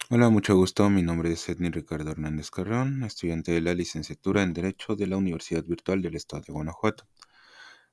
Hola, mucho gusto. Mi nombre es Edney Ricardo Hernández Carreón, estudiante de la licenciatura en Derecho de la Universidad Virtual del Estado de Guanajuato.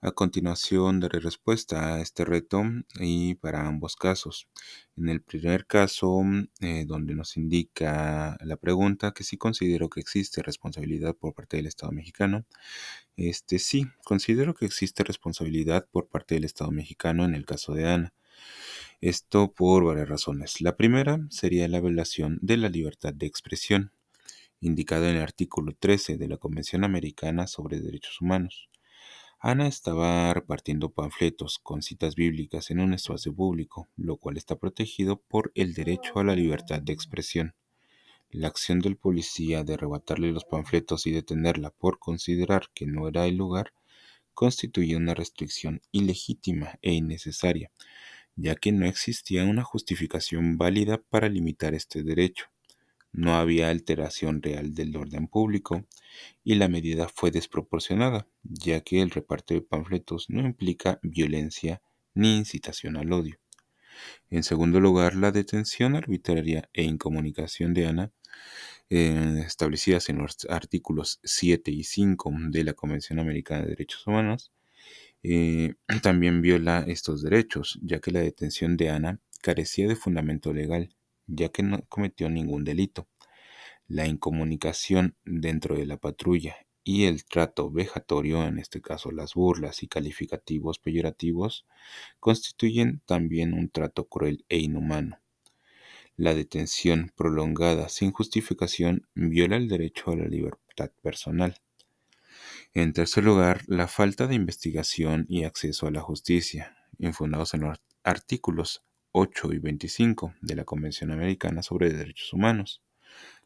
A continuación daré respuesta a este reto y para ambos casos. En el primer caso, donde nos indica la pregunta que si considero que existe responsabilidad por parte del Estado mexicano, sí, considero que existe responsabilidad por parte del Estado mexicano en el caso de Ana. Esto por varias razones. La primera sería la violación de la libertad de expresión, indicada en el artículo 13 de la Convención Americana sobre Derechos Humanos. Ana estaba repartiendo panfletos con citas bíblicas en un espacio público, lo cual está protegido por el derecho a la libertad de expresión. La acción del policía de arrebatarle los panfletos y detenerla por considerar que no era el lugar constituye una restricción ilegítima e innecesaria, ya que no existía una justificación válida para limitar este derecho. No había alteración real del orden público y la medida fue desproporcionada, ya que el reparto de panfletos no implica violencia ni incitación al odio. En segundo lugar, la detención arbitraria e incomunicación de Ana, establecidas en los artículos 7 y 5 de la Convención Americana de Derechos Humanos, eh, también viola estos derechos, ya que la detención de Ana carecía de fundamento legal, ya que no cometió ningún delito. La incomunicación dentro de la patrulla y el trato vejatorio, en este caso las burlas y calificativos peyorativos, constituyen también un trato cruel e inhumano. La detención prolongada sin justificación viola el derecho a la libertad personal. En tercer lugar, la falta de investigación y acceso a la justicia, infundados en los artículos 8 y 25 de la Convención Americana sobre Derechos Humanos.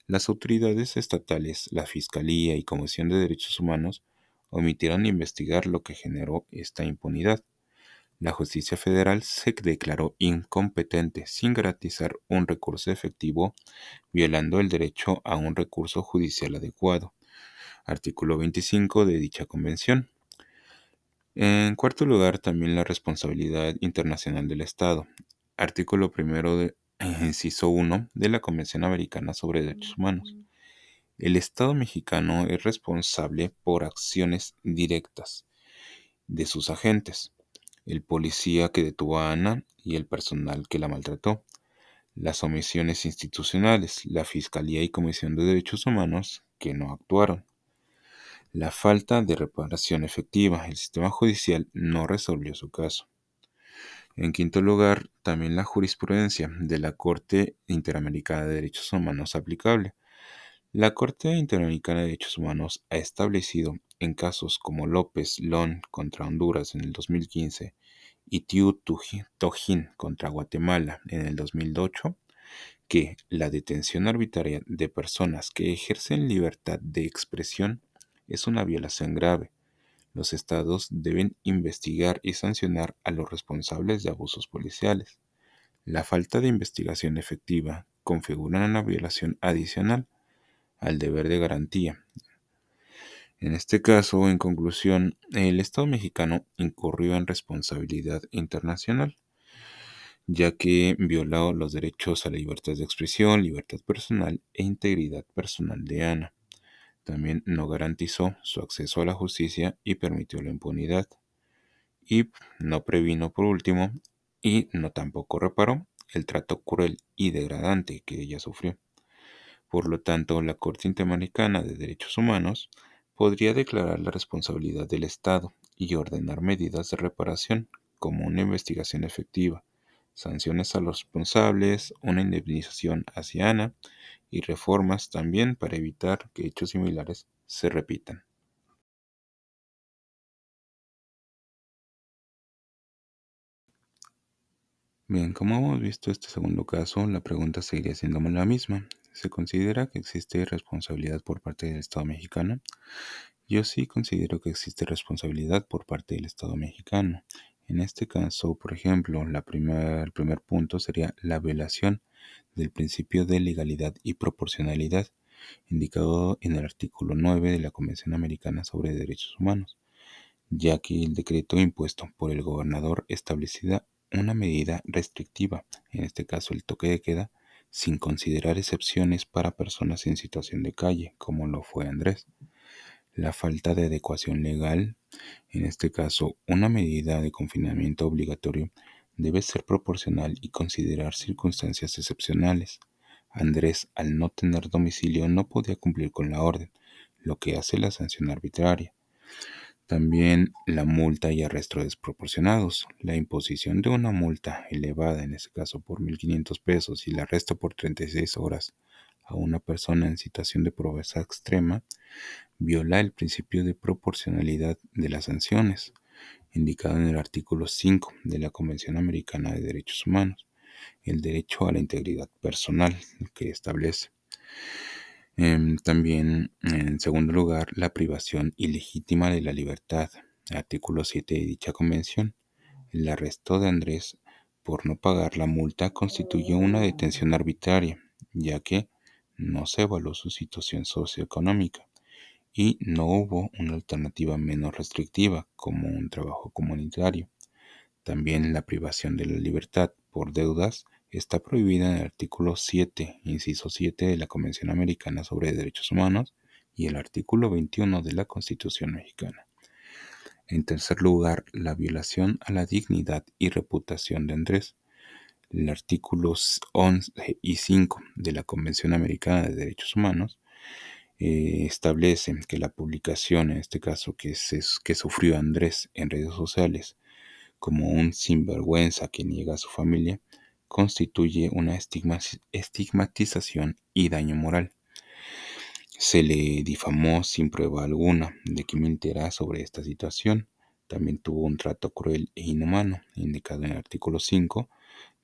Las autoridades estatales, la Fiscalía y Comisión de Derechos Humanos omitieron investigar lo que generó esta impunidad. La justicia federal se declaró incompetente sin garantizar un recurso efectivo, violando el derecho a un recurso judicial adecuado. Artículo 25 de dicha convención. En cuarto lugar, también la responsabilidad internacional del Estado. Artículo primero de inciso 1 de la Convención Americana sobre Derechos Humanos. El Estado mexicano es responsable por acciones directas de sus agentes, el policía que detuvo a Ana y el personal que la maltrató, las omisiones institucionales, la Fiscalía y Comisión de Derechos Humanos que no actuaron, la falta de reparación efectiva, el sistema judicial no resolvió su caso. En quinto lugar, también la jurisprudencia de la Corte Interamericana de Derechos Humanos aplicable. La Corte Interamericana de Derechos Humanos ha establecido en casos como López Lón contra Honduras en el 2015 y Tojín contra Guatemala en el 2008 que la detención arbitraria de personas que ejercen libertad de expresión es una violación grave. Los estados deben investigar y sancionar a los responsables de abusos policiales. La falta de investigación efectiva configura una violación adicional al deber de garantía. En este caso, en conclusión, el Estado mexicano incurrió en responsabilidad internacional, ya que violó los derechos a la libertad de expresión, libertad personal e integridad personal de Ana. También no garantizó su acceso a la justicia y permitió la impunidad. Y no previno, por último, y no tampoco reparó el trato cruel y degradante que ella sufrió. Por lo tanto, la Corte Interamericana de Derechos Humanos podría declarar la responsabilidad del Estado y ordenar medidas de reparación, como una investigación efectiva, sanciones a los responsables, una indemnización hacia Ana y reformas también para evitar que hechos similares se repitan. Bien, como hemos visto este segundo caso, la pregunta seguiría siendo la misma. ¿Se considera que existe responsabilidad por parte del Estado mexicano? Yo sí considero que existe responsabilidad por parte del Estado mexicano. En este caso, por ejemplo, el primer punto sería la violación del principio de legalidad y proporcionalidad, indicado en el artículo 9 de la Convención Americana sobre Derechos Humanos, ya que el decreto impuesto por el gobernador establecía una medida restrictiva, en este caso el toque de queda, sin considerar excepciones para personas en situación de calle, como lo fue Andrés. La falta de adecuación legal, en este caso una medida de confinamiento obligatorio, debe ser proporcional y considerar circunstancias excepcionales. Andrés, al no tener domicilio, no podía cumplir con la orden, lo que hace la sanción arbitraria. También la multa y arresto desproporcionados. La imposición de una multa elevada, en este caso por 1.500 pesos, y el arresto por 36 horas a una persona en situación de pobreza extrema viola el principio de proporcionalidad de las sanciones, indicado en el artículo 5 de la Convención Americana de Derechos Humanos, el derecho a la integridad personal que establece. También, en segundo lugar, la privación ilegítima de la libertad, artículo 7 de dicha convención. El arresto de Andrés por no pagar la multa constituye una detención arbitraria, ya que no se evaluó su situación socioeconómica y no hubo una alternativa menos restrictiva como un trabajo comunitario. También la privación de la libertad por deudas está prohibida en el artículo 7, inciso 7 de la Convención Americana sobre Derechos Humanos y el artículo 21 de la Constitución mexicana. En tercer lugar, la violación a la dignidad y reputación de Andrés. El artículos 11 y 5 de la Convención Americana de Derechos Humanos establecen que la publicación, en este caso que sufrió Andrés en redes sociales, como un sinvergüenza que niega a su familia, constituye una estigmatización y daño moral. Se le difamó sin prueba alguna de que mintiera sobre esta situación. También tuvo un trato cruel e inhumano, indicado en el artículo 5,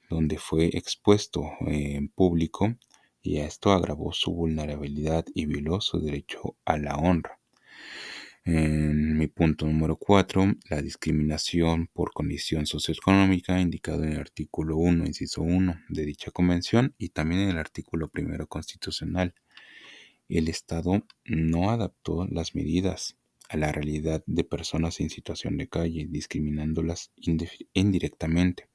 donde fue expuesto en público y esto agravó su vulnerabilidad y violó su derecho a la honra. En mi punto número 4, la discriminación por condición socioeconómica, indicado en el artículo 1, inciso 1 de dicha convención y también en el artículo 1 constitucional. El Estado no adaptó las medidas a la realidad de personas en situación de calle, discriminándolas indirectamente,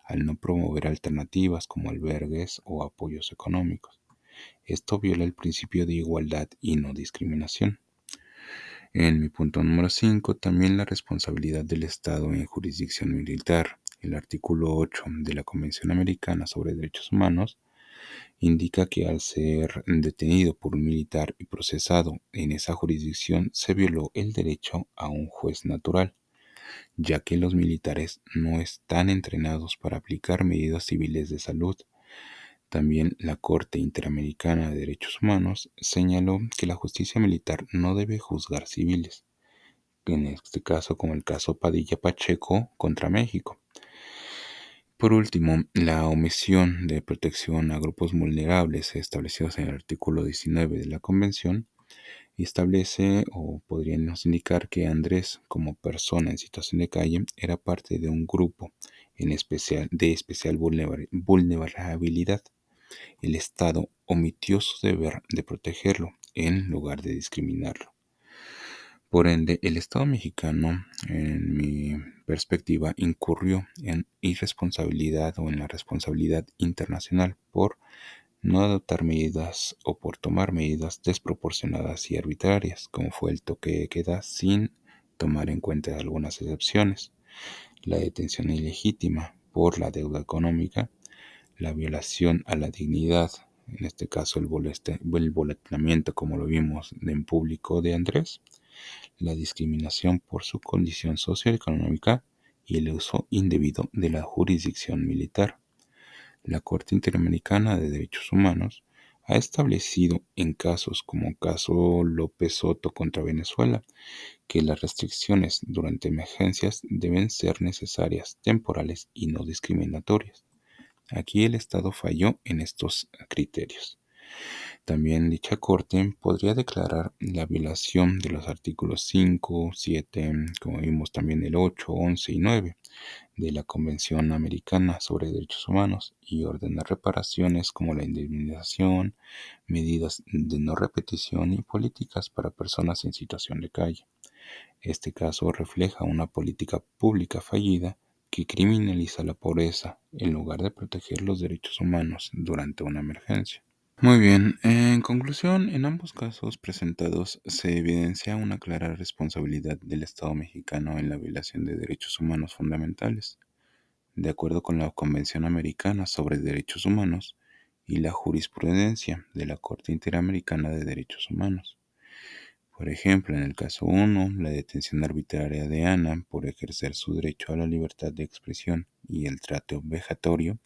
al no promover alternativas como albergues o apoyos económicos. Esto viola el principio de igualdad y no discriminación. En mi punto número 5, también la responsabilidad del Estado en jurisdicción militar. El artículo 8 de la Convención Americana sobre Derechos Humanos indica que al ser detenido por un militar y procesado en esa jurisdicción se violó el derecho a un juez natural, ya que los militares no están entrenados para aplicar medidas civiles de salud. También la Corte Interamericana de Derechos Humanos señaló que la justicia militar no debe juzgar civiles, en este caso como el caso Padilla Pacheco contra México. Por último, la omisión de protección a grupos vulnerables establecidos en el artículo 19 de la Convención establece o podríamos indicar que Andrés, como persona en situación de calle, era parte de un grupo de especial vulnerabilidad. El Estado omitió su deber de protegerlo en lugar de discriminarlo. Por ende, el Estado mexicano, en mi perspectiva, incurrió en irresponsabilidad o en la responsabilidad internacional por no adoptar medidas o por tomar medidas desproporcionadas y arbitrarias, como fue el toque de queda sin tomar en cuenta algunas excepciones, la detención ilegítima por la deuda económica, la violación a la dignidad, en este caso el boletinamiento como lo vimos en público de Andrés, la discriminación por su condición socioeconómica y el uso indebido de la jurisdicción militar. La Corte Interamericana de Derechos Humanos ha establecido en casos como caso López Soto contra Venezuela que las restricciones durante emergencias deben ser necesarias, temporales y no discriminatorias. Aquí el Estado falló en estos criterios. También dicha Corte podría declarar la violación de los artículos 5, 7, como vimos también el 8, 11 y 9 de la Convención Americana sobre Derechos Humanos y ordenar reparaciones como la indemnización, medidas de no repetición y políticas para personas en situación de calle. Este caso refleja una política pública fallida que criminaliza la pobreza en lugar de proteger los derechos humanos durante una emergencia. Muy bien, en conclusión, en ambos casos presentados se evidencia una clara responsabilidad del Estado mexicano en la violación de derechos humanos fundamentales, de acuerdo con la Convención Americana sobre Derechos Humanos y la jurisprudencia de la Corte Interamericana de Derechos Humanos. Por ejemplo, en el caso 1, la detención arbitraria de Ana por ejercer su derecho a la libertad de expresión y el trato vejatorio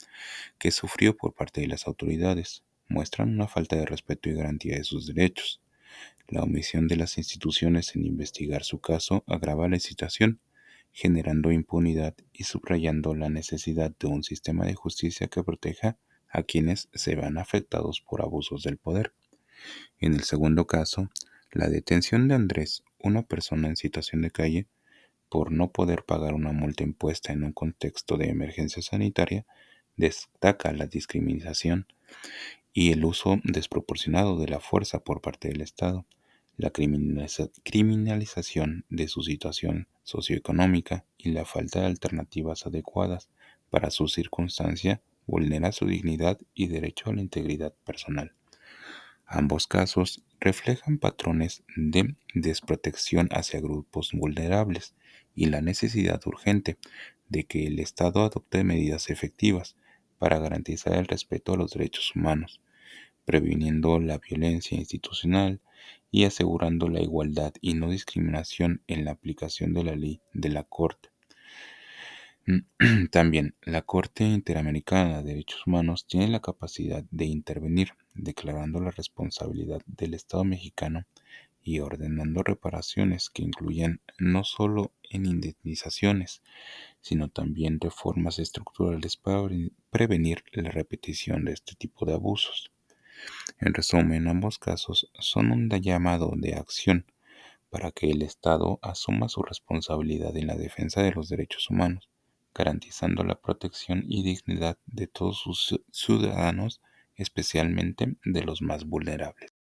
que sufrió por parte de las autoridades muestran una falta de respeto y garantía de sus derechos. La omisión de las instituciones en investigar su caso agrava la situación, generando impunidad y subrayando la necesidad de un sistema de justicia que proteja a quienes se vean afectados por abusos del poder. En el segundo caso, la detención de Andrés, una persona en situación de calle, por no poder pagar una multa impuesta en un contexto de emergencia sanitaria, destaca la discriminación y el uso desproporcionado de la fuerza por parte del Estado, la criminalización de su situación socioeconómica y la falta de alternativas adecuadas para su circunstancia vulnera su dignidad y derecho a la integridad personal. Ambos casos reflejan patrones de desprotección hacia grupos vulnerables y la necesidad urgente de que el Estado adopte medidas efectivas para garantizar el respeto a los derechos humanos, previniendo la violencia institucional y asegurando la igualdad y no discriminación en la aplicación de la ley de la Corte. También, la Corte Interamericana de Derechos Humanos tiene la capacidad de intervenir, declarando la responsabilidad del Estado mexicano y ordenando reparaciones que incluyen no solo en indemnizaciones, sino también reformas estructurales para prevenir la repetición de este tipo de abusos. En resumen, ambos casos son un llamado de acción para que el Estado asuma su responsabilidad en la defensa de los derechos humanos, garantizando la protección y dignidad de todos sus ciudadanos, especialmente de los más vulnerables.